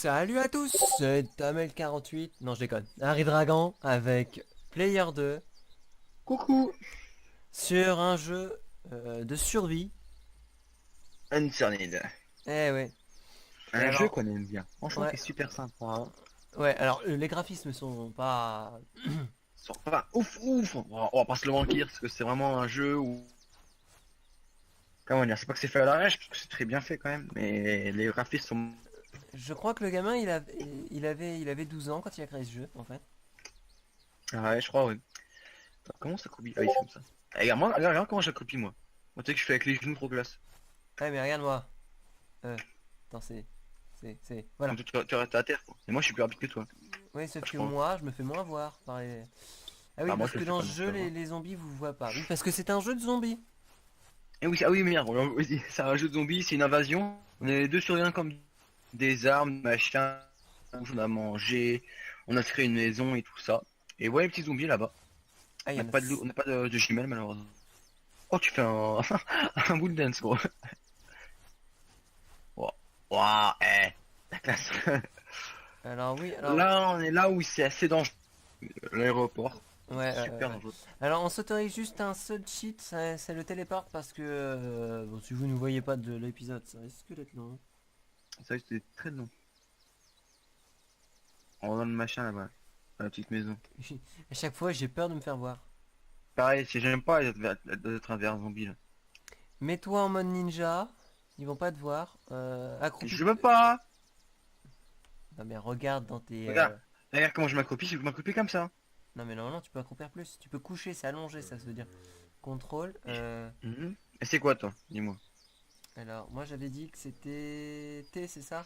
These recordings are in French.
Salut à tous, c'est Tamel48. Non, je déconne. Harry Dragon avec Player 2 Coucou, sur un jeu de survie. Uncharted. Eh ouais. Et Un jeu alors, qu'on aime bien. Franchement, ouais, qui est super sympa, hein. ouais, alors les graphismes sont pas. Sort pas ouf ouf. On va pas se le mentir, parce que c'est vraiment un jeu où. Comment dire, c'est pas que c'est fait à l'arrache, parce que c'est très bien fait quand même, mais les graphismes sont. Je crois que le gamin il avait 12 ans quand il a créé ce jeu en fait. Ah ouais, je crois, oui. Attends, comment ça copie? Ah, il fait comme ça. Eh, regarde, moi, regarde comment je la copie, moi. Moi, tu sais que je fais avec les genoux trop classe. Ouais, mais regarde-moi. Euh, attends, Comme voilà. toi, tu restes à terre, quoi. Et moi, je suis plus rapide que toi, Oui, sauf je que crois. moi, je me fais moins voir Ah oui, Bah, moi, parce je que le fais dans pas ce non jeu, plus, hein. les zombies vous voient pas. Oui, parce que c'est un jeu de zombies. Et oui, ah oui, merde, oui, c'est un jeu de zombies, c'est une invasion. On est deux sur rien comme des armes, machin, on a mangé, on a se créé une maison et tout ça. Et ouais, les petits zombies là-bas. Ah, il y en a. On n'a pas de jumelles malheureusement. Oh, tu fais un, un boule dance, gros. Wow, wow, la classe. Alors oui, alors Là, on est là où c'est assez dangereux. L'aéroport, ouais, super ouais. dangereux. Alors on s'autorise juste un seul cheat, c'est le téléport parce que bon, si vous ne voyez pas de l'épisode, ça risque d'être long. Ça, c'était très long. On va dans le machin là-bas, dans la petite maison. À chaque fois, j'ai peur de me faire voir. Pareil, si j'aime pas être un ver zombie là. Mets-toi en mode ninja, ils vont pas te voir. Accroupi. Je veux pas. Non mais regarde dans tes. Regarde, regarde comment je m'accroupis comme ça. Non mais normalement tu peux accroupir plus. Tu peux coucher, c'est allongé, ça se veut dire. Contrôle. Mhm. Et c'est quoi toi? Dis-moi. Alors moi j'avais dit que c'était T, c'est ça?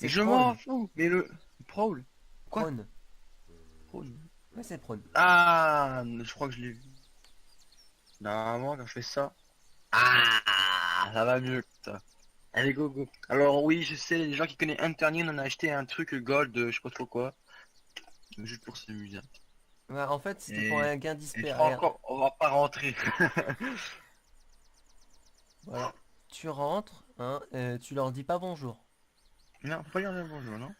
Mais C'est je m'en prone. fous. Mais le Prowl. Quoi? Prone. Prowl. Ouais, c'est prone. Ah, je crois que je l'ai vu. Normalement, quand je fais ça. Ah, ça va mieux que ça. Allez, go, go. Alors oui, je sais, les gens qui connaissent Internet, on en a acheté un truc gold, je sais pas trop quoi. Juste pour s'amuser. Ouais, en fait c'était pour Et, un gain et disper. tu vois Regarde. encore, on va pas rentrer. Voilà. Tu rentres, hein, tu leur dis pas bonjour. Non, faut pas dire bonjour, non?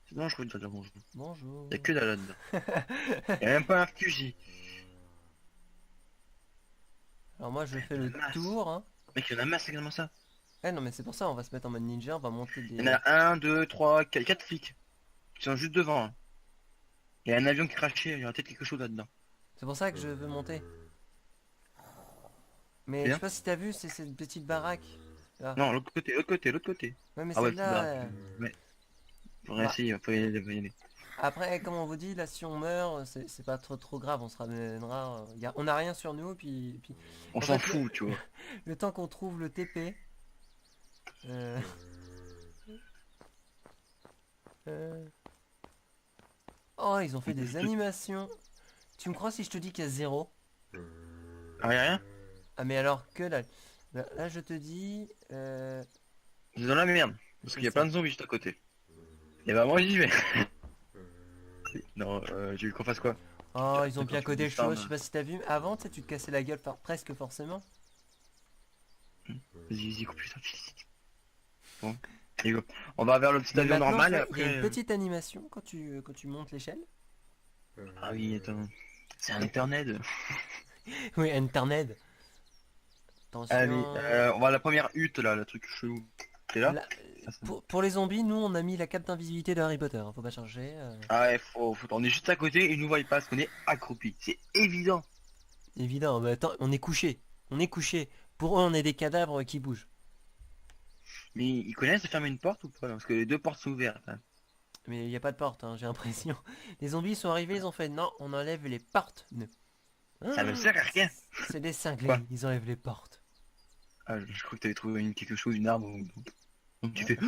C'est dangereux de dire bonjour. Bonjour. Y'a que dalle là-dedans. Y'a même pas un fusil. Alors moi je fais Il y en le a masse. tour, hein. Mec, il y en a masse, également ça. Eh non mais c'est pour ça on va se mettre en mode ninja, on va monter Il y en des. a un, deux, trois, quatre flics. Ils sont juste devant, hein. Il y a un avion qui crachait, il y aura peut-être quelque chose là-dedans. C'est pour ça que je veux monter. Mais je sais Bien? pas si t'as vu, c'est cette petite baraque. Là. Non, l'autre côté, l'autre côté, l'autre côté. Ouais mais Ah ouais, petite celle-là. baraque. Ouais, faudrait Bah essayer, faut y aller, faut y aller. après comme on vous dit, là si on meurt, c'est pas trop grave, on se ramènera. On a rien sur nous, puis. On En s'en fait fout, tu vois. le temps qu'on trouve le TP. euh, euh, Oh ils ont fait On peut des juste... animations. Tu me crois si je te dis qu'il y a zéro? Ah, y'a rien? Ah mais alors que dalle. Là, je te dis. C'est dans la merde. Parce C'est qu'il y a plein ça. de zombies juste à côté. Et bah moi j'y vais. Non, j'ai vu qu'on fasse quoi? Oh, ils ont D'accord, bien tu veux des codé le show, je sais stars. pas si t'as vu. Avant, tu sais, tu te cassais la gueule presque forcément. Vas-y, vas-y, coupe ça. Bon, allez go. On va vers le petit Mais avion maintenant, tu normal et vois, il y a une après... petite animation quand tu montes l'échelle. Ah oui, attends. C'est un internet. Oui, Internet. Allez, Attention. on va à la première hutte là, le truc chelou. T'es là? Là, Ça, c'est bon. pour les zombies, nous, on a mis la cape d'invisibilité de Harry Potter, hein, faut pas changer. Ah ouais, on est juste à côté et ils nous voient pas parce qu'on est accroupi. C'est évident. Évident, mais attends, on est couché. On est couché. Pour eux, on est des cadavres qui bougent. Mais ils connaissent de fermer une porte ou pas là? Parce que les deux portes sont ouvertes, hein. Mais il n'y a pas de porte, hein, j'ai l'impression. Les zombies sont arrivés, ils ont fait non, on enlève les portes. Ça ne Ah, sert à rien. c'est des Quoi? cinglés, ils enlèvent les portes. Ah, je crois que t'avais trouvé quelque chose, une arme ou... Donc tu Non, fais...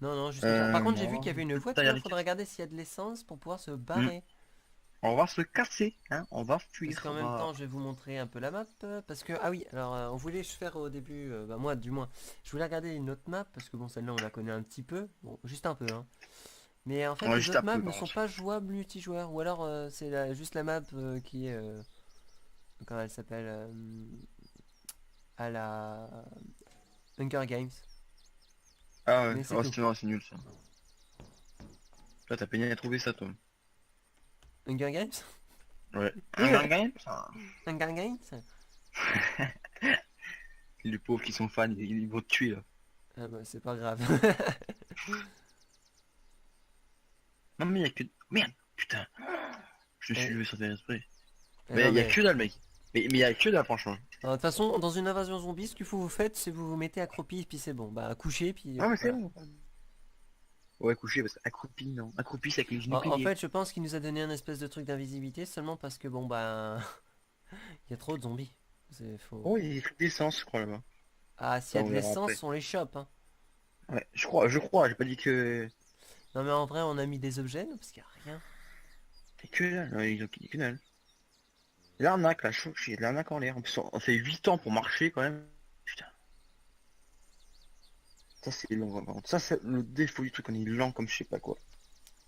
non, non, juste comme ça. Par contre, j'ai vu qu'il y Non. avait une Ça y voiture, est. faudrait regarder s'il y a de l'essence pour pouvoir se Hmm. barrer. On va se casser, hein. On va Parce fuir. qu'en On même va... temps, je vais vous montrer un peu la map. Parce que, ah oui, alors on voulait faire au début, bah moi du moins, je voulais regarder une autre map, parce que bon, celle-là on la connaît un petit peu, bon, juste un peu, hein. Mais en On fait, va les juste autres un maps peu ne par sont contre. pas jouables multijoueur, ou alors c'est juste la map qui est, comment elle s'appelle, à la Hunger Games. Ah ouais, Mais c'est oh, tout. c'est nul ça. Là, t'as peiné à trouver ça, toi. Hunger Games? Ouais. Un gang ça. Hunger Games? Les pauvres qui sont fans, ils vont te tuer là. Ah bah c'est pas grave. Non mais il y a que... Merde, putain. Je me suis Eh, levé sans faire exprès. Mais non il y a mais... que dalle, mec. Mais il y a que dalle, franchement. De toute façon, dans une invasion zombie, ce qu'il faut vous faites, c'est vous vous mettez accroupi, puis c'est bon. Bah couchez, puis Ah mais c'est voilà. bon. Ouais, couché, parce qu'accroupi, non. Accroupi, c'est avec les genoux En pliés. fait, je pense qu'il nous a donné un espèce de truc d'invisibilité seulement parce que bon bah... Il y a trop de zombies. C'est faux. Oh, il y a des trucs d'essence, je crois, là-bas. Ah, s'il Ça, y a de on verra après. l'essence, on les chope, hein. Ouais, j'ai pas dit que... Non mais en vrai, on a mis des objets, non, parce qu'il n'y a rien. C'est que dalle, ouais, ils ont dit que dalle. L'arnaque, là, j'ai de l'arnaque en l'air. En plus, on fait 8 ans pour marcher, quand même. Putain, ça c'est long, vraiment. Ça, c'est le défaut du truc, on est lent comme je sais pas quoi.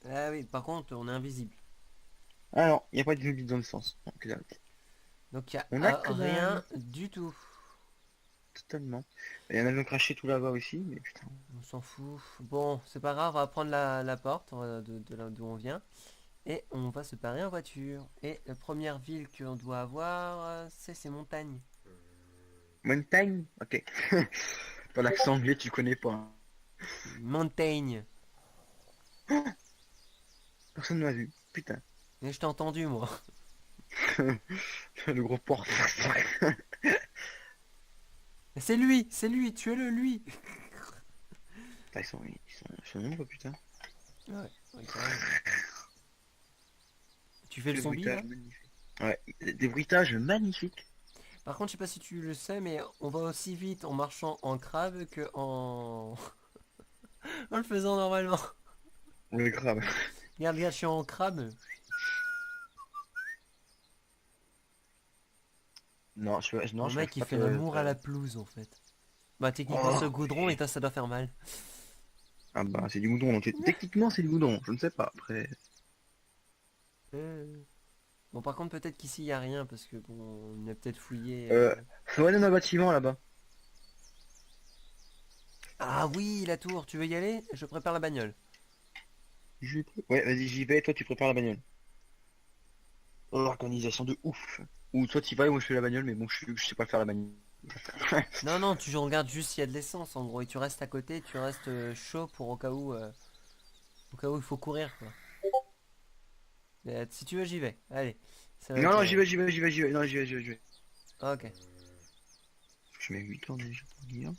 Ah oui, par contre, on est invisible. Ah non, il n'y a pas de zombies dans le sens. Non, que dalle. Donc il n'y On a a que dalle. rien du tout. Totalement. Il y en a un craché tout là-bas aussi, mais putain. On s'en fout. Bon, c'est pas grave, on va prendre la porte de là d'où on vient. Et on va se parer en voiture. Et la première ville qu'on doit avoir, c'est ces montagnes. Montagne? Ok. Pas l'accent anglais, tu connais pas, hein. Montagne. Personne ne m'a vu. Putain. Et je t'ai entendu, moi. Le gros porte. C'est lui, tuez-le, lui. Putain, ils sont nombreux, putain. Ouais, ouais, carrément. Tu fais le Des zombie, là? bruitages magnifiques. Ouais, des bruitages magnifiques. Par contre, je sais pas si tu le sais, mais on va aussi vite en marchant en crabe que en... en le faisant normalement. Ouais, grave. Regarde, regarde, je suis en crabe. Non, non, Mon je mec, lâche il pas fait te... l'amour à la pelouse, en fait. Bah, techniquement, Oh, ce goudron, et ça doit faire mal. ah bah, c'est du goudron. Donc, techniquement, c'est du goudron. Je ne sais pas. Après, Euh. Bon, par contre, peut-être qu'ici, il y a rien, parce que, bon, on a peut-être fouillé... ça va dans un bâtiment là-bas. Ah oui, la tour, tu veux y aller? Je prépare la bagnole. Ouais, vas-y, j'y vais. Toi, tu prépares la bagnole. Organisation de ouf. Ou toi, tu y vas et moi, je fais la bagnole. Mais bon, je sais pas faire la bagnole. Non, non, tu regardes juste s'il y a de l'essence, en gros, et tu restes à côté, tu restes chaud pour au cas où il faut courir, quoi. Mais, si tu veux, j'y vais. Allez, ça va Non, être... non, j'y vais. Non, j'y vais. Ok. Je mets 8 ans déjà pour dire.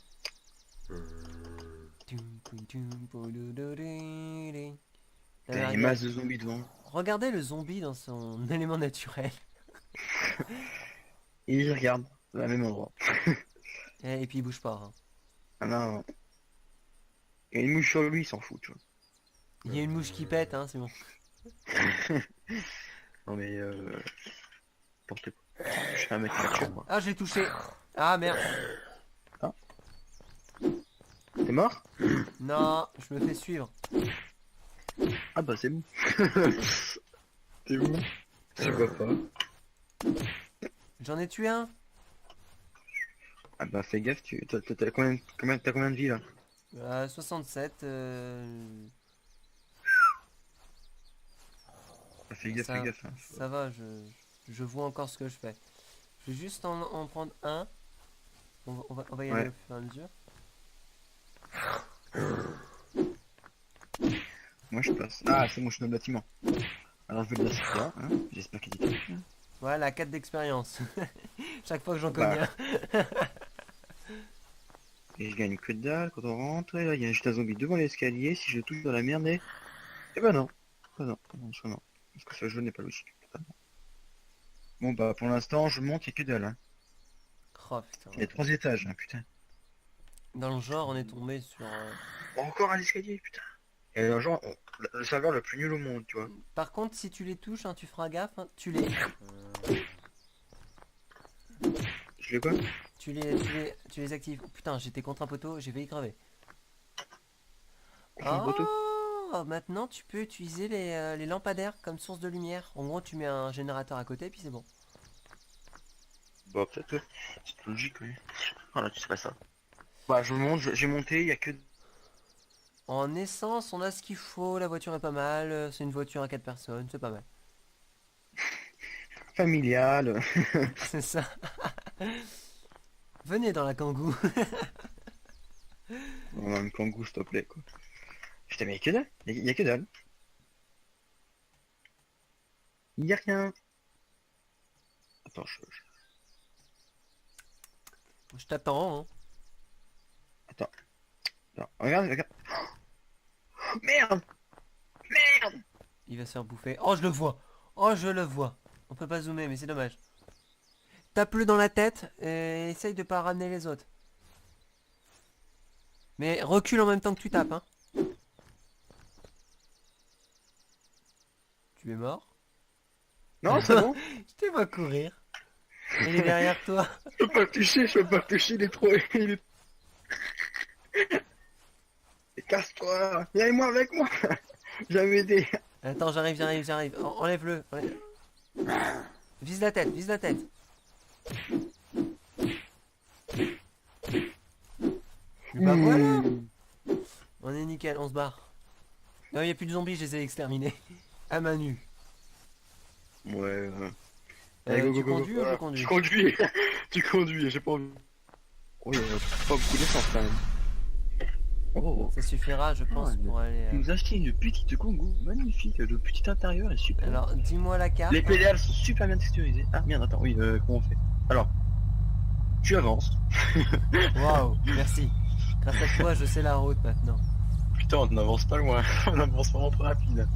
Ah, Il y mais a une masse de zombies devant. regardez le zombie dans son élément naturel. Et ils regardent, au même endroit. Et puis il bouge pas, hein. Ah non, non. Il y a une mouche sur lui, il s'en fout, tu vois. Il y a une mouche qui pète, hein, c'est bon. Non mais portez pas. Je suis un mec qui va tuer, moi. Ah, j'ai touché. Ah merde. Ah, t'es mort? Non, je me fais suivre. Ah bah c'est bon. T'es bon? Tu vois pas. J'en ai tué un. Ah bah fais gaffe, t'as combien de vie là? 67. Ah, fais gaffe, Ça, hein. ça va, je vois encore ce que je fais. Je vais juste en prendre un. On va y aller Ouais. au fur et à mesure. Moi je passe. Ah c'est bon, je suis dans le bâtiment. Alors je vais le laisser là, hein. J'espère qu'il est là. Voilà, 4 d'expérience. Chaque fois que j'en connais Bah, un. et je gagne que dalle quand on rentre. Et là, il y a juste un zombie devant l'escalier. Si je le touche dans la merde, et... Eh ben non. Non, ça non. Parce que ce jeu n'est pas logique. Totalement. Bon bah pour l'instant, je monte, il y a que dalle, hein. Oh putain. Il y a 3 étages, hein, putain. Dans le genre, on est tombé sur... Encore un escalier, putain. Et genre, le serveur le plus nul au monde, tu vois. Par contre, si tu les touches, hein, tu feras gaffe, hein, tu les... Je l'ai quoi? Tu les actives. Oh, putain, j'étais contre un poteau, j'ai failli crever. Contre un poteau? Oh, maintenant tu peux utiliser les lampadaires comme source de lumière. En gros, tu mets un générateur à côté, puis c'est bon. Bah peut-être, ouais. C'est logique, oui. Ah là, tu sais pas ça. Bah je monte, j'ai monté, il y a que... En essence, on a ce qu'il faut, la voiture est pas mal, c'est une voiture à 4 personnes, c'est pas mal. Familial. C'est ça. Venez dans la Kangoo. On a un kangou, s'il te plaît, quoi. Putain, mais y a que dalle. Y a que dalle. Y a rien. Attends, Je t'attends, hein. Attends. Attends. Regarde, regarde. Merde. Merde. Il va se faire bouffer. Oh, je le vois. Oh, je le vois. On peut pas zoomer, mais c'est dommage. Tape-le dans la tête et essaye de pas ramener les autres. Mais recule en même temps que tu tapes, hein. Tu es mort? Non, c'est bon. Je te vois courir. Il est derrière toi. Je peux pas le toucher, je peux pas le toucher, il est trop... Il est... Casse-toi. Viens-moi avec moi. J'avais aidé. Attends, j'arrive. Enlève-le. Vise la tête, vise la tête. Bah voilà. On est nickel, on se barre. Non, il n'y a plus de zombies, je les ai exterminés. À main nue. Ouais. Allez, go, Tu go, go, conduis go. ou je Voilà. conduis? Tu conduis. Tu conduis, j'ai pas envie. Oh, il y a pas beaucoup d'essence quand même. Oh. Ça suffira, je pense, Ah, pour aller... Il nous a acheté une petite Kangoo magnifique, le petit intérieur est super. Alors, dis-moi la carte. Les pédales sont super bien texturisées. Ah merde, attends, oui, comment on fait? Alors, tu avances. Waouh, merci. Grâce à toi, je sais la route maintenant. Putain, on n'avance pas loin. On avance vraiment trop rapide.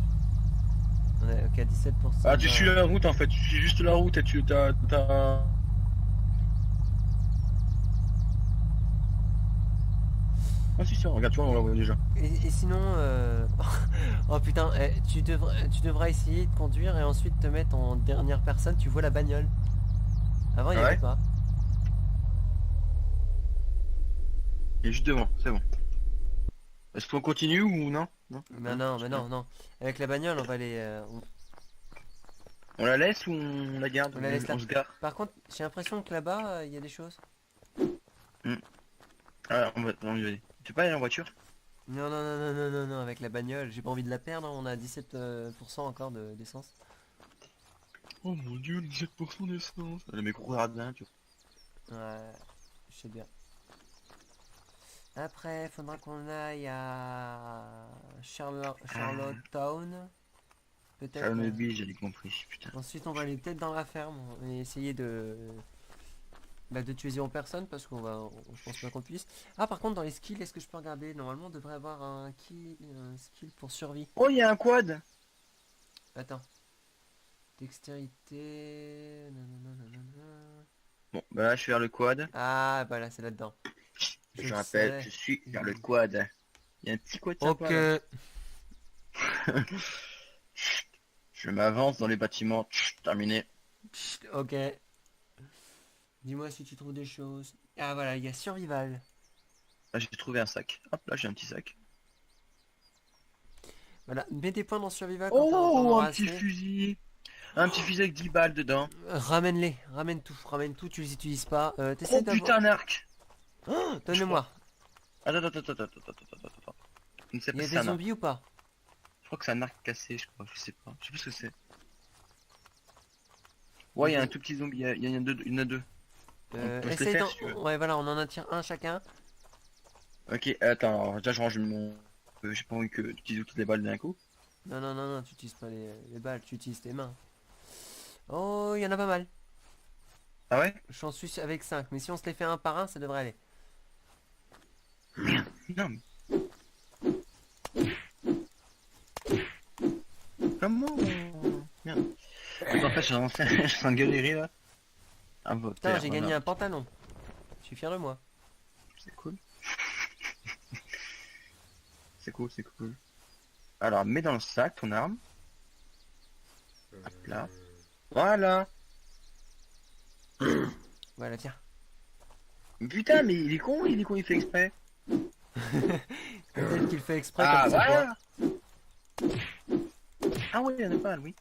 On est ok, 17%. Ah, tu suis la route en fait, tu suis juste la route et tu t'as... Ah si, ça, regarde, tu vois, on la voit déjà. Et sinon, oh putain, tu devras essayer de conduire et ensuite te mettre en dernière personne, tu vois la bagnole. Avant, il n'y Ah avait ouais? pas. Il est juste devant, c'est bon. Est-ce qu'on continue ou non? Non? Mais non. Avec la bagnole, on va aller... On la laisse ou on la garde? On la laisse là. On se gare? Par contre, j'ai l'impression que là-bas, il y a des choses. Ah, on y va. Tu peux pas aller en voiture? Non, avec la bagnole, j'ai pas envie de la perdre, hein, on a 17% encore d'essence. Oh mon dieu, 17% d'essence. Le mec courra bien, tu vois. Ouais, je sais bien. Après, faudra qu'on aille à Charlottetown. Peut-être. Charleville, j'avais compris, putain. Ensuite, on va aller peut-être dans la ferme et essayer de tuer zéro personne parce je pense pas qu'on puisse. Ah, par contre, dans les skills, est-ce que je peux regarder? Normalement, on devrait avoir un skill pour survie. Oh, il y a un quad. Attends. Dextérité. Nanana. Bon, bah là, je suis vers le quad. Ah, bah là, c'est là-dedans. Je le rappelle, savais. je suis vers le quad. Il y a un petit quad sympa, Ok. là. Je m'avance dans les bâtiments. Terminé. Chut, ok. Dis-moi si tu trouves des choses. Ah voilà, il y a survival. Là, j'ai trouvé un sac. Hop, là, j'ai un petit sac. Voilà, mets des points dans survival quand t'en Oh, auras un petit assez. fusil. Un petit fusil avec 10 balles dedans. Ramène-les, ramène tout, tu les utilises pas. Oh T'essaies putain, un arc. Oh, donne-le-moi. Attends. Je ne sais Il pas y a si des c'est un arc. zombies ou pas? Je crois que c'est un arc cassé, je crois. Je sais pas. Je sais pas ce que c'est. Ouais, il y a un tout petit zombie. Il y en a deux. On peut se les Essaye faire, si tu veux. Ouais, voilà, on en tire un chacun. Ok, attends. Alors, déjà, je range mon... j'ai pas envie que tu utilises toutes les balles d'un coup. Non, tu utilises pas les balles, tu utilises tes mains. Oh, il y en a pas mal. Ah ouais? J'en suis avec 5, mais si on se les fait un par un, ça devrait aller. Non, mais... Comment? Merde. En fait, je suis en galérie, là. Ah, bah, Putain, j'ai voilà. gagné un pantalon. Je suis fier de moi. C'est cool. C'est cool. Alors, mets dans le sac ton arme. Hop là. Voilà. Voilà, tiens. Putain, mais il est con, il fait exprès. Peut-être qu'il fait exprès Ah, comme ça. voilà. Ah ouais, il y en a pas, oui.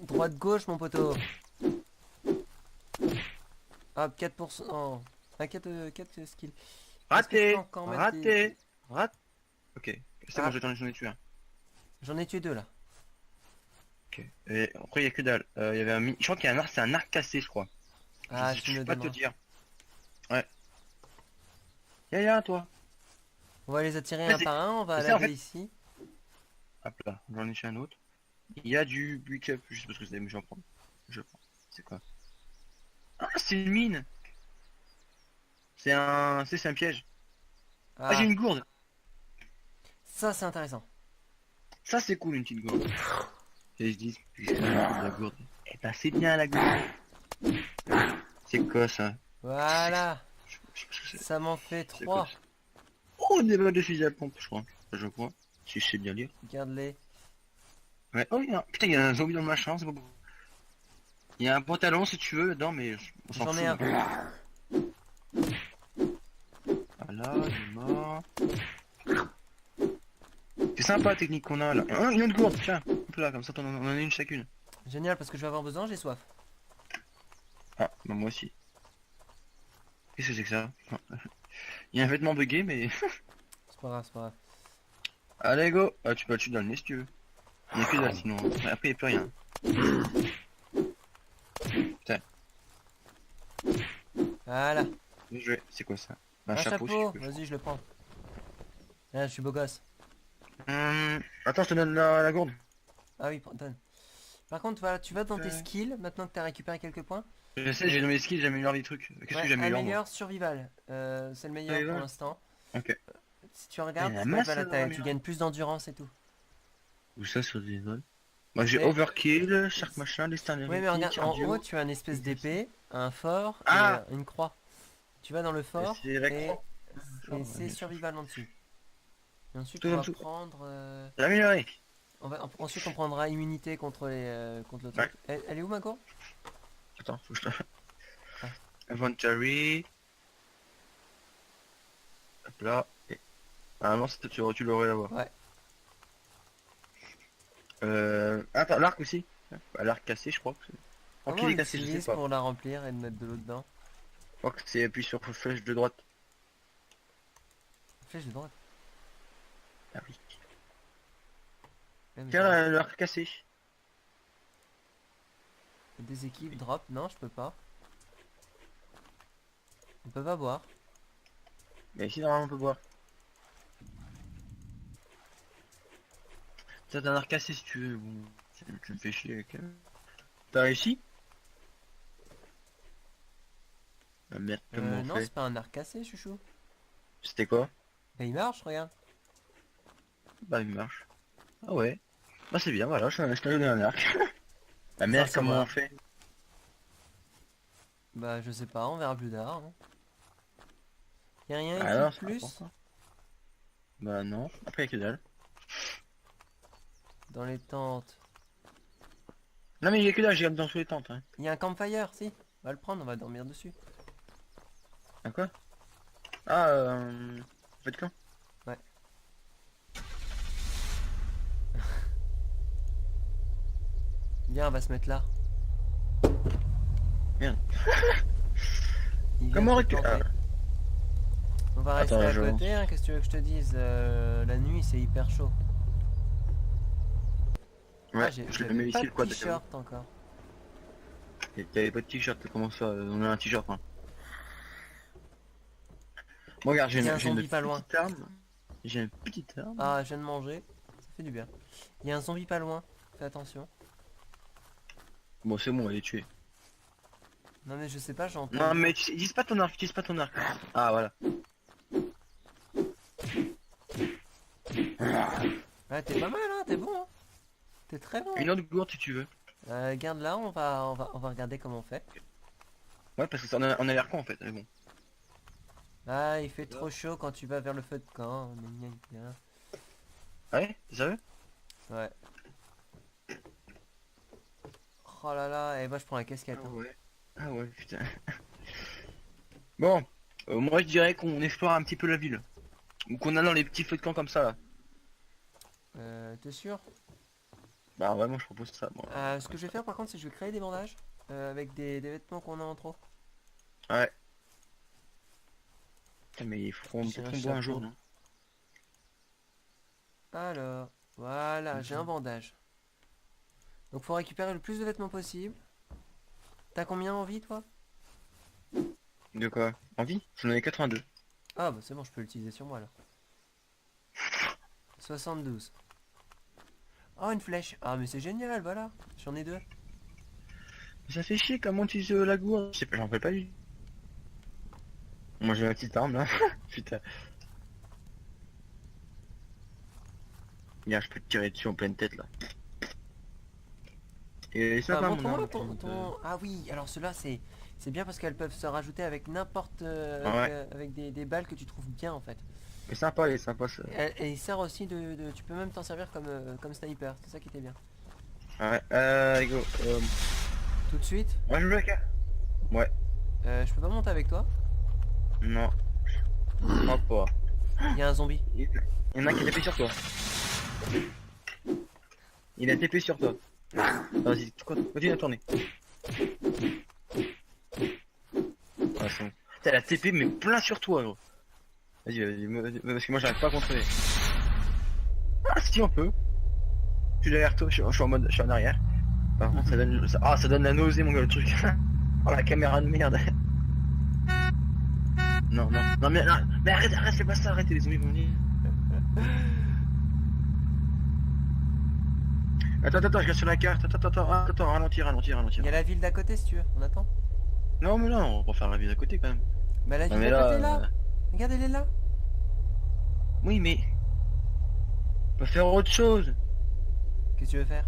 Droite-gauche, mon poteau. Hop, 4%. Oh. Ah, 4 skills. Est-ce que je Raté, peux encore mettre raté, raté. Ok. C'est bon, Ah, j'en ai tué un. j'en ai tué deux là. Ok. Et après, il y a que dalle. Il y avait un je crois qu'il y a un arc, c'est un arc cassé, je crois. Ah, Je tu me le sais pas te donneras. dire. Ouais. Y'a toi. On va les attirer Ouais, un par un, on va c'est ça, en laver fait. ici. Hop là, j'en ai chez un autre. Il y a du pick-up, je sais pas ce que c'est, mais je vais en prendre. Je prends. C'est quoi? Ah, c'est une mine! C'est un piège. Ah, j'ai Ah, une gourde! ça c'est intéressant. Ça, c'est cool, une petite gourde. Et je dis, putain, la gourde. Eh ben, c'est bien la gourde. C'est quoi ça? Voilà, Je sais pas ce que c'est. ça m'en fait C'est quoi trois. ça? Oh, des balles de fusil à pompe, je crois. Je crois. Si je sais bien lire. Garde-les. Ouais. Oh, putain, il y a un zombie dans le machin, c'est pas bon. Il y a un pantalon si tu veux dedans, mais on s'en J'en ai fout. un. Voilà, il est mort. C'est sympa la technique qu'on a là. Ah, une autre gourde, tiens. Hop là, comme ça on en a une chacune. Génial parce que je vais avoir besoin, j'ai soif. Ah, bah moi aussi. Qu'est-ce que c'est que ça? Il y a un vêtement bugué, mais... C'est pas grave, c'est pas grave. Allez, go! Ah, tu peux le tuer dans le nez si tu veux. Il n'y a que dalle sinon. Après, il n'y a plus rien. Putain, Voilà. bien joué. C'est quoi ça? Un Un chapeau, si chapeau, tu veux. vas-y, je le prends. Ah, je suis beau gosse. Attends, je te donne la gourde. Ah oui, donne. Par contre, voilà, tu vas dans tes Euh, skills, maintenant que tu as récupéré quelques points. Je sais, j'ai dans mes skills, j'améliore des trucs. Qu'est-ce que Ouais, j'améliore, moi? améliore survival. C'est le meilleur pour Survival. l'instant. Ok. Si tu Ah, il regardes, y en a ouais, masse voilà, là dans la tu muraille. gagnes plus d'endurance et tout. Où ça, sur des zones? Moi, j'ai Mais, overkill, shark machin, oui, mais dexternity, regarde, en haut, cardio. tu as une espèce Exercice. d'épée, un fort et Ah! une croix. Tu vas dans le fort C'est la et, croix. et Genre, ouais, c'est bien sûr. survival en dessus. Et ensuite, Tout on en va dessous. prendre. J'ai amélioré. Ensuite, on prendra immunité contre contre le Ouais. truc. Elle est où, ma go? Attends, faut que je te... Ah. Inventory. Hop là. Et... Ah non, tu l'aurais là-bas. Ouais. Attends, l'arc aussi. Bah, l'arc cassé, je crois. Je crois Comment on qu'il est cassé, je sais l'utilise pas. pour la remplir et de mettre de l'eau dedans? Je crois que c'est appuyé sur flèche de droite. Flèche de droite. Ah oui. Ouais, mais Tiens, ça- l'arc cassé. Des équipes, drop, non, je peux pas. On peut pas boire. Mais ici, normalement, on peut voir. T'as un arc cassé si tu veux. Bon, tu me fais chier avec. T'as réussi? Ah merde, comment on Non, fait? c'est pas un arc cassé, chouchou. C'était quoi? Mais il marche, regarde. Bah, il marche. Ah ouais. Bah, c'est bien, voilà, je t'ai donné un arc. La Sans merde, comment on savoir. fait? Bah, je sais pas, on verra plus tard. Hein. Y a rien Ah écrit non, de c'est pas plus important. Bah non, après y'a que dalle. dans les tentes. Non mais il y a que dalle, j'ai dans tous les tentes. Hein. Il y a un campfire, si. On va le prendre, on va dormir dessus. Ah quoi? Ah faites quand? Ouais. Viens, on va se mettre là. Merde. Il vient Comment de se récupérer? planter. On va rester Attends, à je... côté, hein, qu'est-ce que tu veux que je te dise? La nuit, c'est hyper chaud. Ah, Ouais, je le j'avais mets pas ici de le quad. t-shirt encore. T'avais pas de t-shirt, comment ça? On a un t-shirt. Hein. Bon regarde, Il y a un j'ai une zombie pas loin. petite arme. J'ai une petite arme. Ah, je viens de manger. Ça fait du bien. Il y a un zombie pas loin. Fais attention. Bon c'est bon, on va les tuer. Non mais je sais pas, j'entends. Non mais utilise pas ton arc, utilise pas ton arc. Ah voilà. Ouais, t'es pas mal, hein, t'es bon. Hein. T'es très bon. Une autre gourde si tu veux. Garde là, on va regarder comment on fait. Ouais parce que on a l'air con en fait, mais bon. Ah, il fait trop chaud quand tu vas vers le feu de camp. Gna, gna, gna. Ouais, t'es sérieux? Ouais. Oh là là, et moi je prends la casquette. Ah Hein. ouais. Ah ouais, putain. Bon, moi je dirais qu'on explore un petit peu la ville. Ou qu'on a dans les petits feux de camp comme ça là. T'es sûr? Bah ouais, moi je propose ça. Moi. Ce que je vais faire par contre, c'est que je vais créer des bandages avec des vêtements qu'on a en trop. Ouais. Putain, mais il faut qu'on J'ai un peut-être qu'on boit un jour, chapeau. non? Alors, voilà, j'ai un bandage. Donc faut récupérer le plus de vêtements possible. T'as combien en vie toi? De quoi? Envie? J'en avais 82. Ah bah c'est bon, je peux l'utiliser sur moi alors. 72. Oh une flèche. Ah mais c'est génial, voilà. J'en ai deux. Ça fait chier comment tu utilises la gourde. Je sais pas, j'en fais pas du. Moi j'ai ma petite arme là. Putain. Regarde, je peux te tirer dessus en pleine tête là. Et ça Ah, pas mon montre-moi arme. ton. Ah oui, alors ceux-là c'est bien parce qu'elles peuvent se rajouter avec n'importe Ouais. avec des balles que tu trouves bien en fait. Mais sympa, il est sympa ça. Et il sert aussi tu peux même t'en servir comme sniper, c'est ça qui était bien. Ouais, go. Tout de suite, Moi je me le. Ouais. je peux pas monter avec toi. Non. Je crois pas. Il y a un zombie. Il y en a un qui a tapé sur toi. Il a TP sur toi. Vas-y, continue à tourner. Ah, c'est bon. T'as la TP mais plein sur toi gros. Vas-y, parce que moi j'arrive pas à contrôler. Ah si on peut. Je suis derrière toi, je suis en mode, je suis en arrière. Par contre ça donne la nausée mon gars le truc. Oh la caméra de merde. Non, non, non mais arrête, fais pas ça, arrête, les zombies vont venir. Attends, je regarde sur la carte, attends, ralentis. Il y a la ville d'à côté si tu veux, on attend. Non mais là, on va faire la vie à côté quand même. Bah la Non ville mais d'à là, côté là. Regarde, elle est là. oui mais, on va faire autre chose. Qu'est-ce que tu veux faire?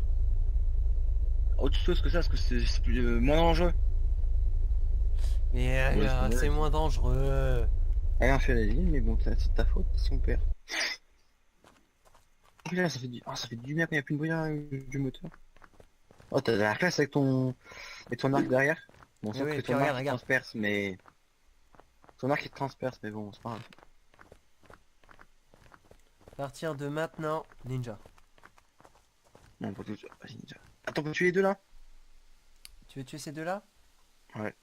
Autre chose que ça, parce que c'est plus, moins dangereux. Mais Ouais, c'est moins dangereux. rien fait la ligne, mais bon, c'est de ta faute, c'est son père. Là, ça fait du bien quand il n'y a plus de bruit du moteur. Oh, t'as de la classe avec ton arc derrière. Bon, Mais sauf oui, que puis ton arc regarde, il regarde. transperce, mais... Ton arc il transperce, mais bon, c'est pas grave. À partir de maintenant, ninja. Bon, on peut tout... Vas-y, ninja. Attends, on peut tuer les deux là? Tu veux tuer ces deux-là? Ouais.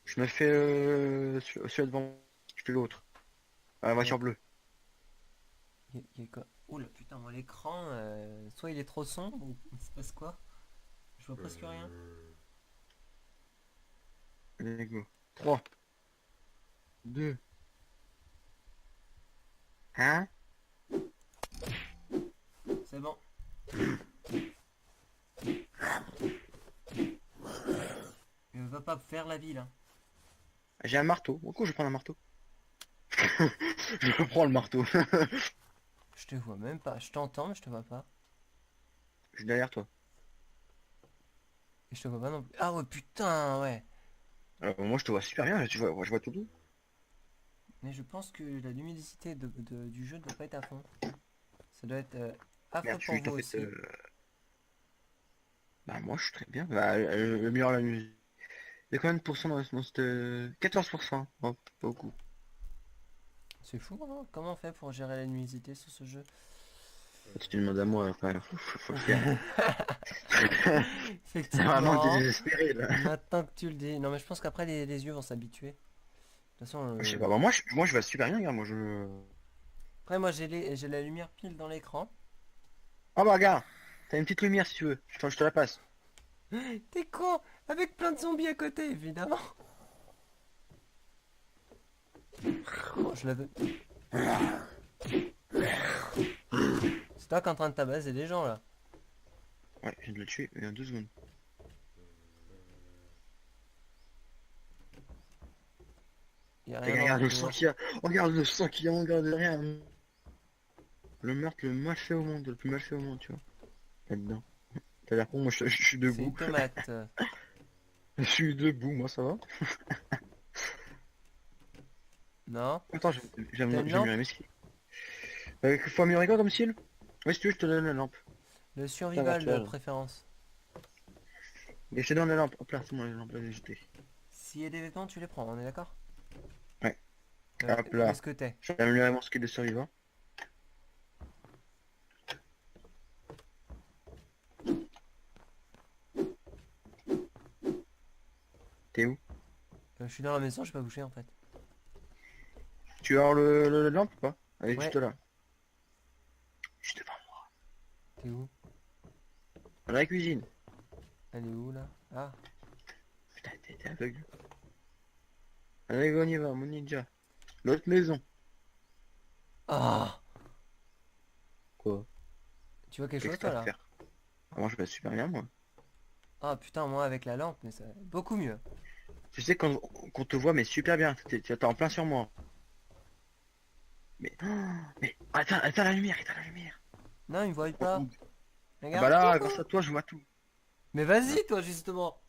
Je me fais celui-là devant, je fais l'autre. Ah, la voiture bleue. Il y a quoi? Oula putain, moi l'écran, soit il est trop sombre ou il se passe quoi? Je vois presque rien. Allez, go. 3, 2, 1. C'est bon. Il va pas faire la ville. Hein. J'ai un marteau. Pourquoi je vais prendre un marteau? Je prends le marteau. Je te vois même pas. Je t'entends mais je te vois pas. Je suis derrière toi. Et je te vois pas non plus. Ah ouais putain ouais. Moi je te vois super bien, je vois tout doux. Mais je pense que la luminosité du jeu doit pas être à fond. Ça doit être affreux Merde, je pour suis vous en fait... aussi. Bah moi je suis très bien. Bah, le meilleur la musique. Il y a combien de pourcents dans cette... 14%. Oh, pas beaucoup. C'est fou hein. Comment on fait pour gérer la luminosité sur ce jeu? Si tu demandes à moi, quand même, faut le faire. C'est vraiment Effectivement. désespéré là. Maintenant que tu le dis. Non mais je pense qu'après les yeux vont s'habituer. De toute façon, Je sais pas, bah, moi je vois super bien, regarde, moi je... après moi j'ai la lumière pile dans l'écran. Ah bah regarde, t'as une petite lumière si tu veux, je te la passe. T'es con! Avec plein de zombies à côté, évidemment! Oh, je l'avais. C'est toi qui es en train de tabasser des gens là. Ouais, je viens de le tuer, mais en 2 secondes. Y a Et rien dans regarde le le sang tour. qu'il y a, regarde le sang qu'il y a, regarde rien. Le meurtre le mal fait au monde, le plus mal fait au monde, tu vois. Là-dedans. T'as l'air con, moi je suis C'est une debout. tomate. Je suis debout, moi ça va. Non? Attends, T'as une lampe? j'aimerais m'esquiver. Faut améliorer quoi comme ciel? Ouais, si tu veux, je te donne la lampe. Le Ça va, survival tu de vois. préférence. Et je te donne la lampe. Hop là, c'est moi la lampe, là, j'ai jeté. S'il y a des vêtements, tu les prends, on est d'accord? Ouais. Hop Où là. est-ce que t'es? Je vais améliorer mon skill de survivant. T'es où? Je suis dans la maison, j'ai pas bougé en fait. Tu as le lampe ou pas? Elle est Ouais. juste là. T'es où? Dans la cuisine. Elle est où là? Ah, Putain, t'es aveugle. Allez, on y va, mon ninja. L'autre maison. ah, Quoi? tu vois quelque Qu'est-ce chose que t'as toi à là? faire? Ah, moi, je vais super bien, moi. Ah putain, moi avec la lampe, mais ça beaucoup mieux. Tu sais, qu'on te voit, mais super bien. T'es en plein sur moi. Mais, mais, attends la lumière, éteins la lumière. Non, il me voit On- pas. on- Ah bah Regarde. là, grâce à toi, je vois tout. Mais vas-y toi justement.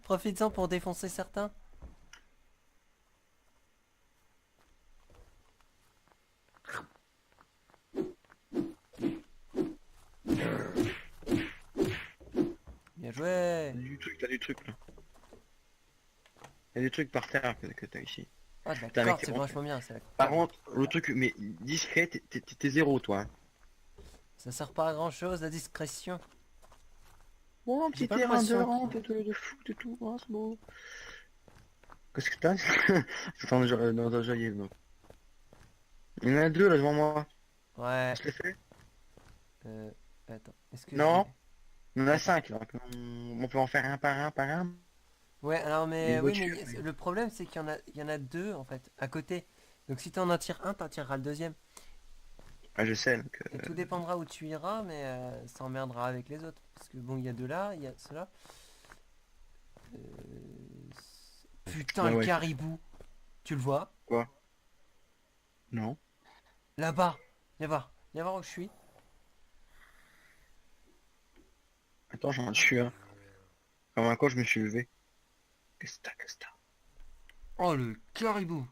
Profite-en pour défoncer certains. Bien joué. T'as du truc, là. Il y a des trucs par terre que t'as ici. Ah de la Putain, mec, corde, t'es c'est vraiment... vachement bien, c'est la Par corde. contre, le truc, mais discret, t'es zéro, toi. Hein. Ça sert pas à grand chose la discrétion. Oh, un J'ai petit pas terrain de l'impression que... rampe de foot et tout, hein, c'est beau. Qu'est-ce que t'as? C'est dans un joaillier, donc. Il y en a deux, là, devant moi. Ouais. Je l'ai fait? Euh... Attends, est-ce que je Non, l'ai... il y en a Attends. cinq, là. On peut en faire un par un par un. Ouais, alors Une mais... Oui, mais voiture. le problème c'est qu'il y en a deux en fait, à côté. Donc si t'en attires un, t'en tireras le deuxième. Ah, je sais, donc... Et tout dépendra où tu iras, mais ça emmerdera avec les autres. Parce que bon, il y a deux là, il y a ceux-là. Putain, Ouais, le ouais. caribou. Tu le vois? Quoi? Non. Là-bas. Viens voir où je suis. Attends, j'en suis un. Comme un quoi, je me suis levé. Qu'est-ce que t'as? Oh, le caribou.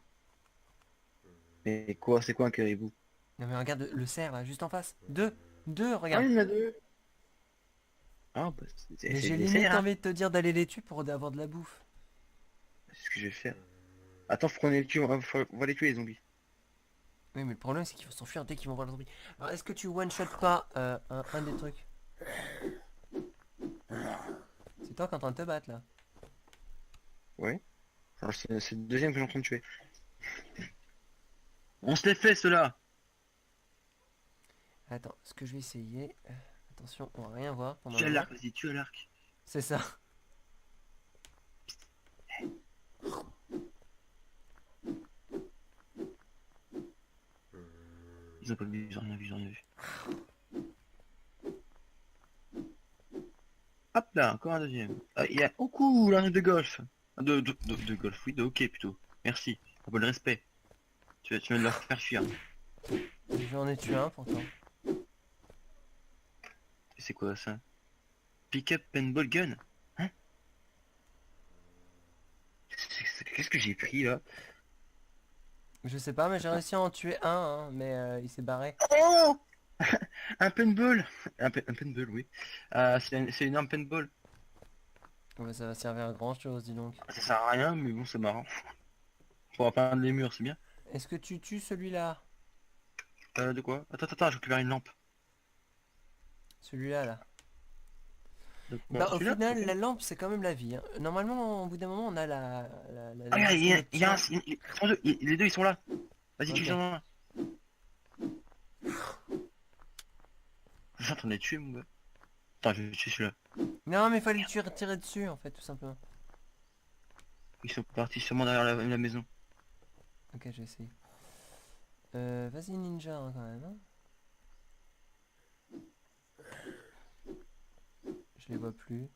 Mais quoi, c'est quoi un caribou? Non mais regarde le cerf là, juste en face. Deux, Ah, regarde. il y en a deux. Ah, bah, Mais c'est j'ai de l'essayer, limite hein. envie de te dire d'aller les tuer pour avoir de la bouffe. C'est ce que je vais faire. Attends, faut qu'on les tue, on va les tuer, les zombies. Oui, mais le problème c'est qu'il faut s'enfuir dès qu'ils vont voir le zombie. Alors est-ce que tu one-shot pas un des trucs? C'est toi qui es en train de te battre là. Ouais. Alors, c'est le deuxième que j'ai en train de tuer. On se les fait, ceux-là. Attends, ce que je vais essayer. Attention, on va rien voir pendant Tu un à moment. l'arc, vas-y, tu à l'arc. C'est ça. Ils ont pas vu, ils ont rien vu, ils ont rien vu. Hop là, encore un deuxième. Ah, il y a... Oh cool, un de golf. De golf, oui, de hockey plutôt. Merci, pour le respect. Tu viens de leur faire fuir. J'en ai tué un pourtant. Et c'est quoi ça? Pick-up paintball gun? Hein? Qu'est-ce que j'ai pris là? Je sais pas, mais j'ai réussi à en tuer un, hein, mais il s'est barré. Oh! Un paintball! Un paintball, oui. C'est une arme paintball. Ouais, bah, ça va servir à grand chose, dis donc. Ça sert à rien, mais bon, c'est marrant. Pour peindre les murs, c'est bien. Est-ce que tu tues celui-là? De quoi? Attends, je récupère une lampe. Celui-là, là. De quoi? Bah, au Celui-là? final, Ok. la lampe, c'est quand même la vie, hein. Normalement, au bout d'un moment, on a Ah, la regarde, il y a un... destination. ils sont deux, les deux, ils sont là. Vas-y, Ok. tue en un. Je suis en train de les tuer, mon gars. Attends, je vais tuer celui-là. Non, mais fallait tirer dessus, en fait, tout simplement. Ils sont partis sûrement derrière la maison. Ok, j'ai essayé. Vas-y, ninja, hein, quand même, hein. Je les vois plus.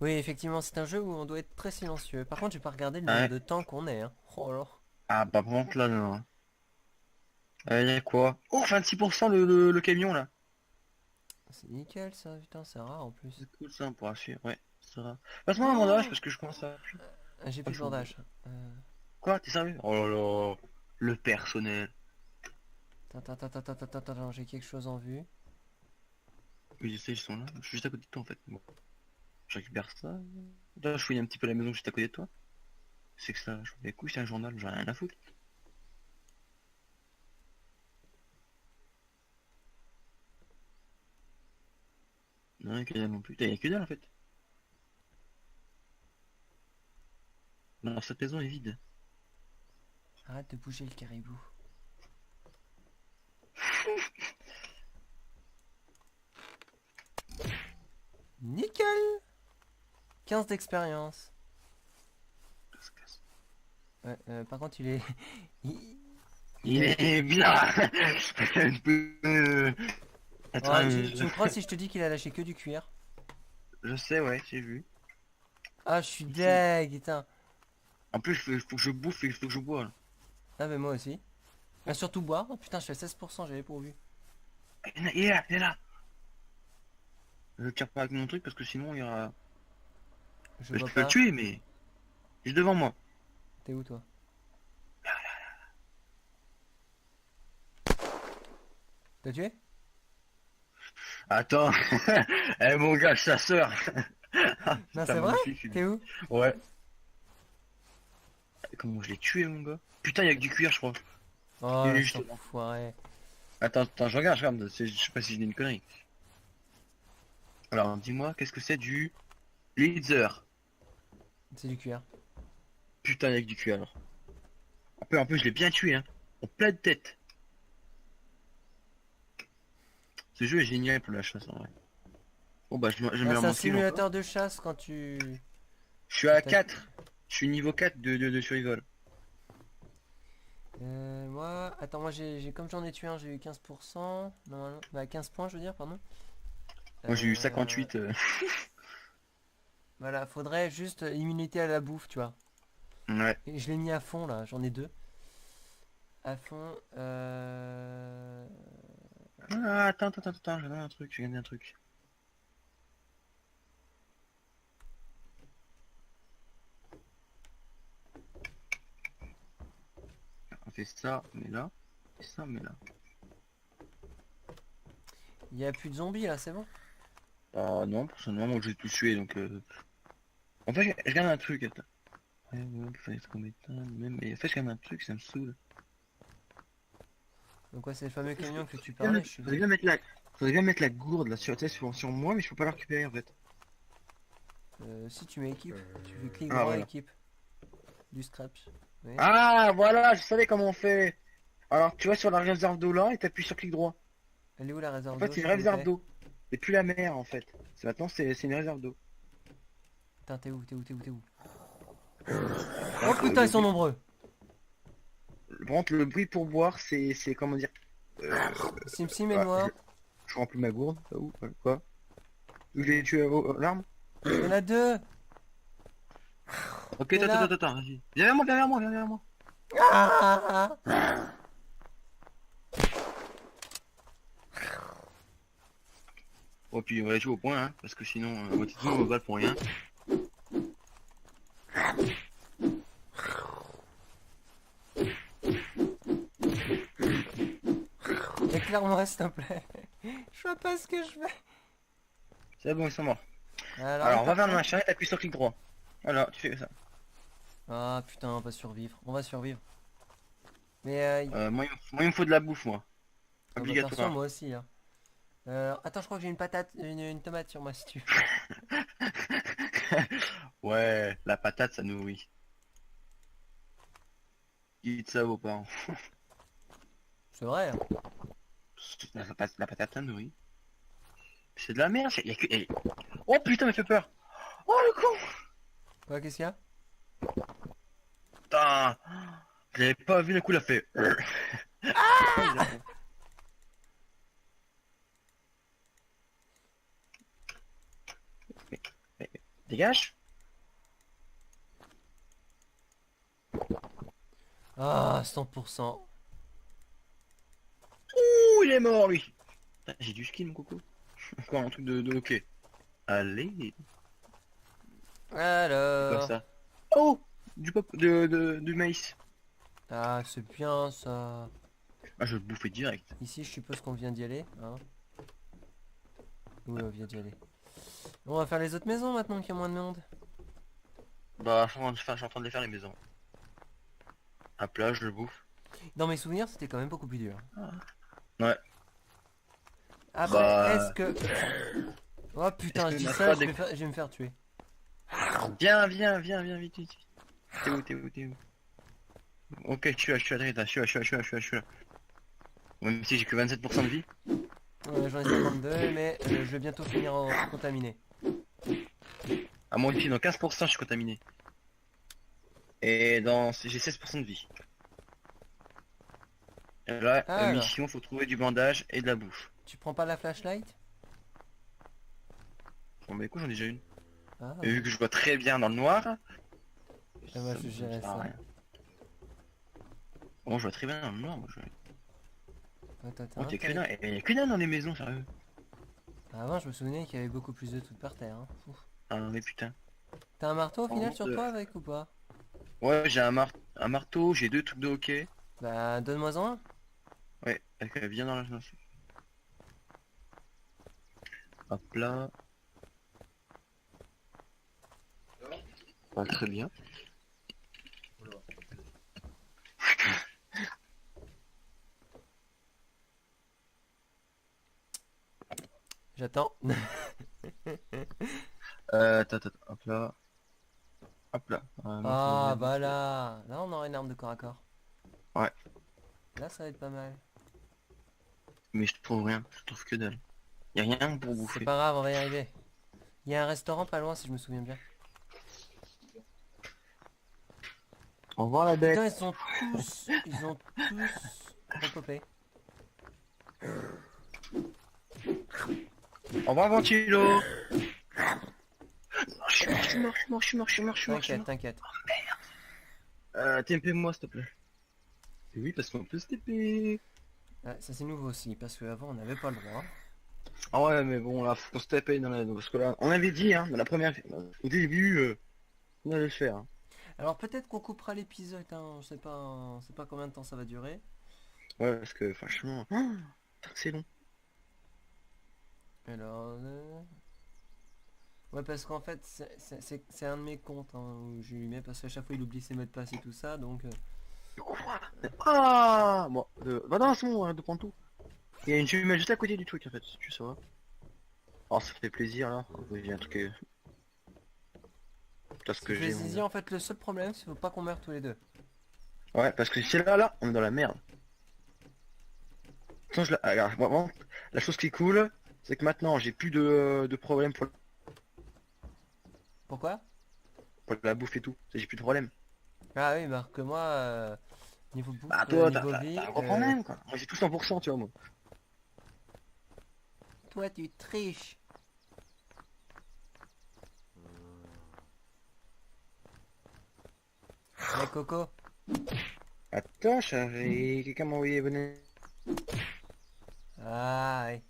Oui, effectivement, c'est un jeu où on doit être très silencieux. Par contre, j'ai pas regardé le nombre Ouais. de temps qu'on est, hein. Oh là. Ah, bah, par contre, là, non. Il y a quoi? Oh, 26% le camion, là. C'est nickel, ça, putain, c'est rare, en plus. C'est cool, ça, on pourra suivre. Ouais, ça va. Passe-moi un bandage, Oh, parce que je commence à... j'ai Ah, plus de bandage. Euh, Quoi? T'es sérieux? Oh là là. Le personnel. attends, j'ai quelque chose en vue. Oui, je sais, ils sont là. Je suis juste à côté de toi, en fait. Bon, je récupère ça. Là, je fouille un petit peu la maison juste à côté de toi. C'est que ça, je me les couilles, c'est un journal, j'en ai rien à foutre. Non, il y a que dalle non plus. Il y a que dalle, en fait. Non, cette maison est vide. Arrête de bouger le caribou. Nickel. 15 d'expérience. Ouais, par contre, il est... Il est bien. Attends, Ouais, tu me crois si je te dis qu'il a lâché que du cuir? je sais, ouais, j'ai vu. Ah, je suis deg, putain. En plus, il faut que je bouffe et il faut que je bois. Là. Ah, mais moi aussi. Ah, surtout boire. Oh, putain, je fais 16%, j'avais pourvu. Il est là, il est là. Je tire pas avec mon truc parce que sinon il y aura. Je Je vois peux le pas. tuer, mais. Il est devant moi. T'es où, toi? T'as tué? Attends. Eh mon gars, chasseur. Non, C'est c'est vrai? magnifique. T'es où? Ouais. Comment je l'ai tué, mon gars? Putain, il y a que du cuir, je crois. Oh, Il est là, juste cet là. enfoiré. Attends, je regarde. Je sais pas si j'ai dit une connerie. Alors, dis-moi, qu'est-ce que c'est du leader? C'est du cuir. Putain, il y a que du cuir alors. En plus, je l'ai bien tué, hein. En pleine tête. Ce jeu est génial pour la chasse, en vrai. Bon, bah, je Ah, mets c'est un mon skill encore. simulateur de chasse quand tu... Je suis à T'as- 4. Je suis niveau 4 de survival. moi... Attends, moi comme j'en ai tué un, j'ai eu 15%. Normalement... Bah, 15 points, je veux dire, pardon. Moi, j'ai eu Euh, 58. Voilà, faudrait juste immunité à la bouffe, tu vois. Ouais. Et je l'ai mis à fond, là, j'en ai deux. À fond, Ah, attends, j'ai gagné un truc. On fait ça, mais là. Et ça, mais là. il y a plus de zombies, là, c'est bon? Ah non, personnellement, moi, j'ai tout tué, donc... En fait, je gagne un truc, attends. Ouais, il fallait qu'on m'éteigne, même... Mais en fait, je gagne un truc, ça me saoule. Donc ouais, c'est le fameux camion que tu parlais, je suis Faudrait deg. bien mettre la... Faudrait bien mettre la gourde, là, sur, tu sais, sur moi, mais je peux pas la récupérer, en fait. Si tu mets équipe, tu fais clic Ah, droit, voilà. équipe. Du scrap. Oui. Ah, voilà, je savais comment on fait. Alors, tu vois, sur la réserve d'eau, là, et t'appuies sur clic droit. Elle est où la En réserve fait, d'eau, c'est une s'il vous réserve plaît? d'eau. C'est plus la mer, en fait. Maintenant, c'est une réserve d'eau. Putain, t'es où, t'es où, t'es où, t'es où? Par Oh contre, putain, ils sont nombreux! par contre, le bruit pour boire, c'est comment dire. Euh, Sim Sim et ah, moi. je remplis ma gourde. Ah, où? Quoi? Où j'ai tué l'arme? Il y en a deux! Ok, T'es là! vas-y. Viens vers moi, viens vers moi, viens vers moi. Ah. Oh, puis on va jouer au point, hein, parce que sinon, on va pour rien. Éclaire-moi, s'il te plaît. Je vois pas ce que je fais. C'est bon, ils sont morts. Alors, Alors, là, on va par vers le contre... machin et t'appuies sur clic droit. Voilà, tu fais ça. Ah putain, on va survivre. On va survivre. Mais Moi, il me faut de la bouffe, moi. on va faire sûr, Obligatoire. moi aussi. Hein. Attends, je crois que j'ai une patate, une tomate sur moi si tu veux. Ouais, la patate, ça nourrit. Dites ça à vos parents. C'est vrai. Hein. La patate, ça nourrit. C'est de la merde, il y a que... Oh putain, il fait peur. Oh le con. Quoi, qu'est-ce qu'il y a? Putain. J'avais pas vu, le coup, il a fait... Dégage. Ah, 100%. Ouh, il est mort, lui. Putain, j'ai du ski, mon coco. Encore un truc de hockey. Allez. C'est quoi Alors. ça? Oh, du pop, du maïs. Ah, c'est bien ça. Ah, je vais le bouffer direct. Ici, je suppose qu'on vient d'y aller. Hein. Oui, on vient d'y aller. On va faire les autres maisons maintenant qu'il y a moins de monde. Bah, je suis en train de les faire, les maisons. À plat, je le bouffe. Dans mes souvenirs, c'était quand même beaucoup plus dur. Ouais. Après, Bah... est-ce que... Oh putain, Est-ce je que dis n'a ça, pas je vais me faire tuer. Viens, vite, vite. T'es où, t'es où, t'es où? Ok, je suis là, je suis là. Même si j'ai que 27% de vie. J'en ai 52, mais je vais bientôt finir en contaminé. À moi aussi, dans 15% je suis contaminé. Et dans j'ai 16% de vie. Et là, Alors, mission, faut trouver du bandage et de la bouffe. tu prends pas la flashlight? Bon bah écoute, j'en ai déjà une. Ah, Et vu que je vois très bien dans le noir, moi ça je me gérais sert à ça. rien. Bon, je vois très bien dans le noir, moi. Attends, t'as Oh, un t'es que tête. dalle. Et y a que dalle dans les maisons, sérieux. Avant, je me souvenais qu'il y avait beaucoup plus de trucs par terre. Hein. Ouf. Ah mais putain. T'as un marteau au En final sur mode, toi avec ou pas? ouais, j'ai un marteau, j'ai deux trucs de hockey. Bah, donne-moi un. Ouais, elle vient dans la... Hop là. Ah, très bien. J'attends. Hop là. Hop là. Marteau Ah, laser. voilà. Là, on aura une arme de corps à corps. Ouais, Là, ça va être pas mal. mais je trouve rien. Je trouve que dalle. Y a rien pour C'est bouffer. pas grave, on va y arriver. Il y a un restaurant pas loin si je me souviens bien. Au revoir la bête. Putain, ils ont tous repopé. Au revoir Ventilo. Je suis mort, je suis mort, je suis mort, je suis mort, je suis mort, je suis mort, je suis T'inquiète, mort. t'inquiète. TMP-moi s'il te plaît. Et oui, parce qu'on peut se TP. Ah, ça c'est nouveau aussi, parce qu'avant on n'avait pas le droit. Ah ouais, mais bon, là, faut qu'on se tape dans la... Parce que là, on avait dit, hein, dans la première... Au début, on allait le faire. Hein. Alors peut-être qu'on coupera l'épisode, hein. On sait pas combien de temps ça va durer. Ouais, parce que franchement... Oh, c'est long. Alors... Ouais, parce qu'en fait, c'est un de mes comptes hein, où je lui mets, parce qu'à chaque fois il oublie ses mots de passe et tout ça, donc... Quoi? Ah bon, bah non, c'est bon, arrête de prendre tout. Il y a une jumelle juste à côté du truc, en fait, si tu sauras. Oh, ça fait plaisir, là. Oui, il y a un truc... T'as ce Ça que fait j'ai, mon zizi, gars. en fait, le seul problème, c'est qu'il faut pas qu'on meure tous les deux. Ouais, parce que si c'est là, là, on est dans la merde. Attends, alors, vraiment, la chose qui est cool, c'est que maintenant, j'ai plus de problème Pourquoi? pour la bouffe et tout. J'ai plus de problème. Ah oui, bah que moi, niveau Bah bouffe, toi, niveau t'as vie, un gros problème, quoi. Moi, j'ai tout 100%, tu vois, moi. toi tu triches. Eh Coco. Attends, quelqu'un m'a envoyé abonné. Ah ouais.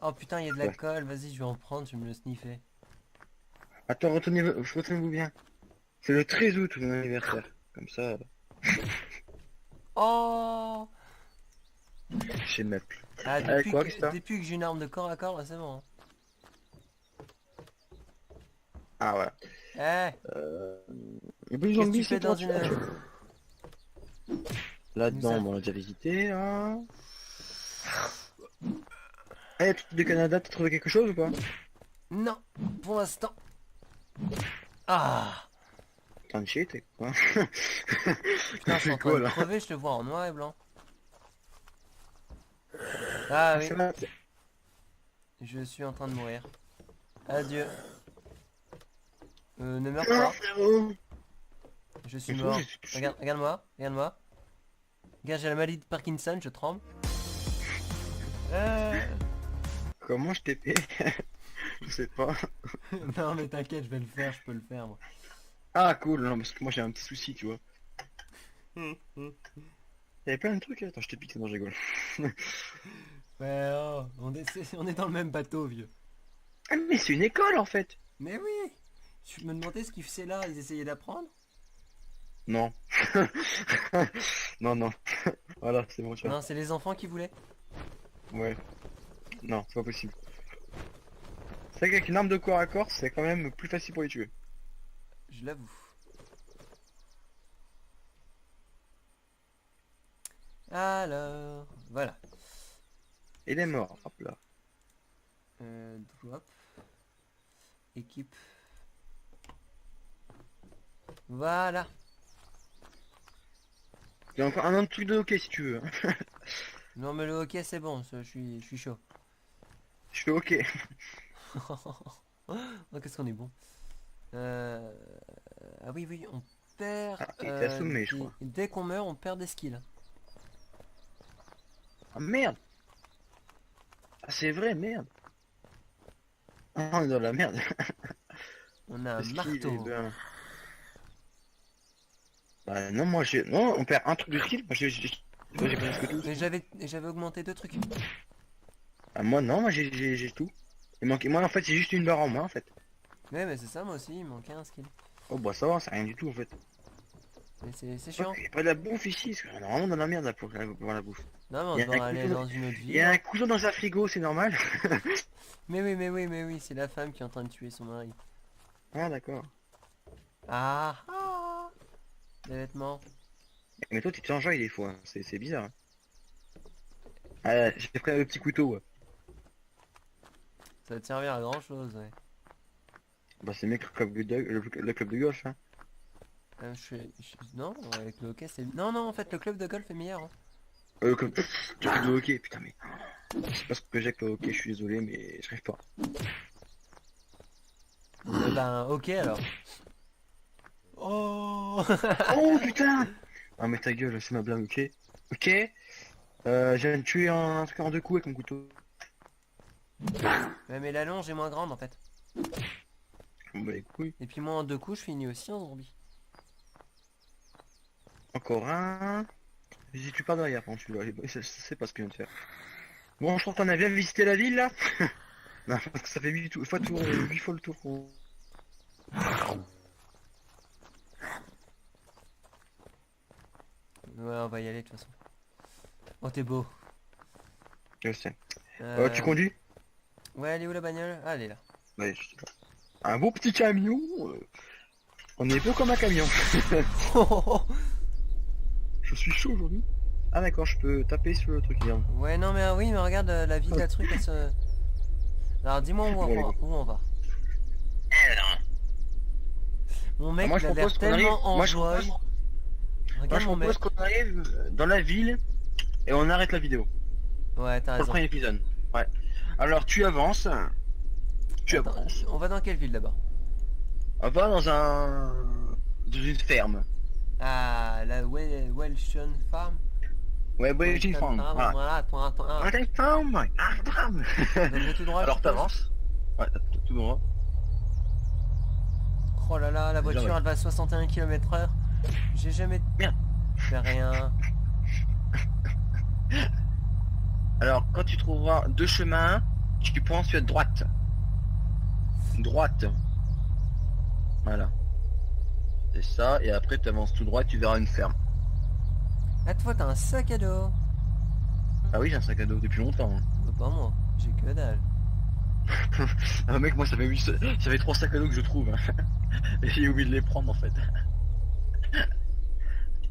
Oh putain, il y a de la Ouais. colle, vas-y, je vais en prendre, je vais me le sniffer. Attends, retenez-vous bien. C'est le 13 août, mon anniversaire. Comme ça, Oh. j'ai ma plus. Ah, Quoi, qu'est-ce que t'as? depuis que j'ai une arme de corps à corps, là, c'est bon. Ah, voilà. Hein. Le plus Qu'est-ce que zombie, tu c'est fais dans toi, une... Nous Là-dedans, a- bon, on l'a déjà visité, hein. Eh, truc du Canada, t'as trouvé quelque chose ou pas? Non, pour l'instant. Ah. T'en shit, quoi. Putain, T'as je suis fait en train quoi, de là? crever, je te vois en noir et blanc. Ah Ah, oui, ça va. je suis en train de mourir. Adieu. Ne meurs Ah, pas. frérot. Je suis Mais frérot, mort. Regarde, regarde-moi, regarde-moi. Regarde, j'ai la maladie de Parkinson, je tremble. Comment je t'ai fait? Je sais pas. Non mais t'inquiète, je vais le faire, je peux le faire moi. Ah, cool, non, parce que moi j'ai un petit souci, tu vois. Il y avait plein de trucs, attends, je te pique, non, je rigole. Ouais, oh, on est dans le même bateau, vieux. Ah, mais c'est une école, en fait. Mais oui. Je me demandais ce qu'ils faisaient là, ils essayaient d'apprendre. Non. Non, non. Voilà, c'est bon, tu vois. Non, c'est les enfants qui voulaient. Ouais. Non, c'est pas possible. C'est vrai qu'avec une arme de corps à corps, c'est quand même plus facile pour les tuer. Je l'avoue. Alors, voilà. Et il est mort, hop là. Drop. Équipe. Voilà. Il y a encore un autre truc de hockey si tu veux. Non mais le hockey c'est bon, je suis chaud. Je fais ok. Oh, qu'est-ce qu'on est bon. Euh, Ah oui, oui, on perd... Ah, il était assommé, je crois. Dès qu'on meurt, on perd des skills. Ah merde. Ah c'est vrai, merde. Ah, on est dans la merde. On a un Parce qu'il est marteau. ben... Bah non, moi j'ai... Non, on perd un truc de skill. Moi j'ai presque tout. Mais j'avais augmenté deux trucs. Ah moi non, moi j'ai tout. Il manque... Moi en fait c'est juste une barre en moins en fait. Ouais, mais c'est ça, moi aussi, il me manquait un skill. Oh bah ça va, c'est rien du tout en fait. Mais c'est Oh, chiant. il y a pas de la bouffe ici, parce qu'on est vraiment dans la merde là pour la bouffe. Non, mais on Il y a un devrait aller couteau, dans une autre il y ville. a un couteau dans sa frigo, c'est normal. Mais oui, mais oui, mais oui, c'est la femme qui est en train de tuer son mari. Ah d'accord. Ah ah. Des vêtements. Mais toi tu te enjailles des fois, hein. C'est bizarre. Hein. Ah, j'ai pris le petit couteau. Ouais. Ça va te servir à grand chose, ouais. Bah c'est mieux que le club de golf. Hein. Non, avec le hockey, c'est... Non, non, en fait, le club de golf est meilleur. Hein. Comme le club de hockey, putain mais... C'est pas ce que j'ai avec le hockey, je suis désolé mais je rêve pas. Ben, ok, alors. Oh. Oh putain. Ah mais ta gueule, c'est ma blague, ok. Ok. Je viens de tuer un truc en deux coups avec mon couteau. Ouais, mais la longe est moins grande, en fait. Bon bah les couilles. Et puis moi, en deux coups, je finis aussi en zombie. Encore un. Si tu pars derrière quand tu vois, c'est pas ce qu'il vient de faire. Bon, je crois qu'on a bien visité la ville là. Non, parce que ça fait 8 fois, 8 fois le tour. Ouais, on va y aller, de toute façon. Oh, t'es beau. Je sais. Tu Euh... conduis? Ouais, elle est où la bagnole? Ah, elle est là. Ouais, je sais pas. Un beau petit camion. On est beau comme un camion. Je suis chaud aujourd'hui. Ah d'accord, je peux taper sur le truc. Regarde. Ouais, non, mais oui, mais regarde, la vie de la truc, elle se... Alors, dis-moi où, Bon, allez, go. où on va. Mon mec, Moi il je a l'air propose qu'on arrive. tellement Moi je enjoy. propose, moi, Regarde je mon mec. propose qu'on arrive dans la ville et on arrête la vidéo. Ouais, t'as Pour le raison. premier épisode. Ouais. Alors tu avances. Tu Attends, avances. on va dans quelle ville d'abord? On va dans une ferme. Ah, la Welshon Farm. Ouais, bah, j'ai une Welshon ferme. Farm, Voilà. voilà, toi. Ah, t'as une ferme. Ah, ferme. Donc, va tout droit, je Alors suppose. t'avances. Ouais, t'as tout droit. Oh là là, la Déjà, voiture, ouais. elle va à 61 km/h. J'ai jamais Merde. fait rien. Alors quand tu trouveras deux chemins, tu prends celui à droite. Droite. Voilà. C'est ça. Et après tu avances tout droit, tu verras une ferme. Ah, toi, t'as un sac à dos. Ah oui, j'ai un sac à dos depuis longtemps. Hein. Bah, pas moi, j'ai que dalle. Ah mec, moi ça fait 3 sacs à dos que je trouve. Hein. Et j'ai oublié de les prendre en fait.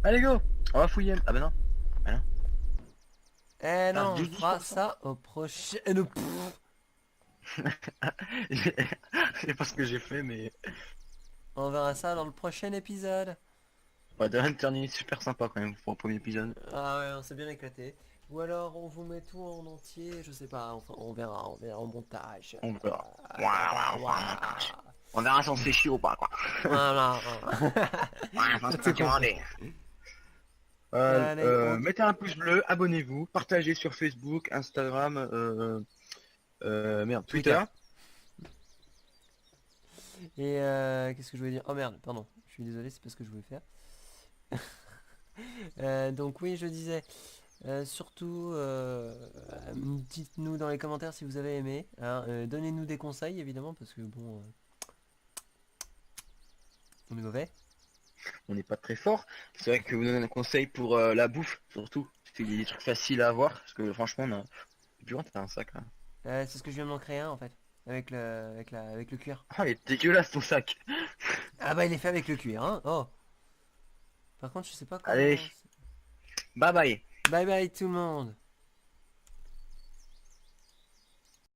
Allez go. On va fouiller. Ah bah non. Ah non. Eh non, on 12%. fera ça au prochain... C'est pas ce que j'ai fait mais... On verra ça dans le prochain épisode. Ouais, The Hunter est super sympa quand même pour un premier épisode. Ah ouais, on s'est bien éclaté. Ou alors on vous met tout en entier, je sais pas, enfin on verra en montage. On verra. Voilà. On verra si on se fait chier ou pas quoi. Voilà. C'est commandé. Allez, Mettez un pouce bleu, abonnez-vous, partagez sur Facebook, Instagram, merde, Twitter. Et qu'est-ce que je voulais dire? Oh merde, pardon, je suis désolé, c'est pas ce que je voulais faire. Donc oui, je disais, surtout, dites-nous dans les commentaires si vous avez aimé. Hein, donnez-nous des conseils évidemment, parce que bon, on est mauvais. On n'est pas très fort. C'est vrai que vous donnez un conseil pour la bouffe, surtout. C'est des trucs faciles à avoir, parce que franchement, on a... Du coup, t'as un sac là. C'est ce que je viens de m'en créer un en fait, avec le cuir. Ah, il est dégueulasse ton sac. Ah bah il est fait avec le cuir, hein. Oh. Par contre, je sais pas comment... Allez. Bye bye. Bye bye tout le monde.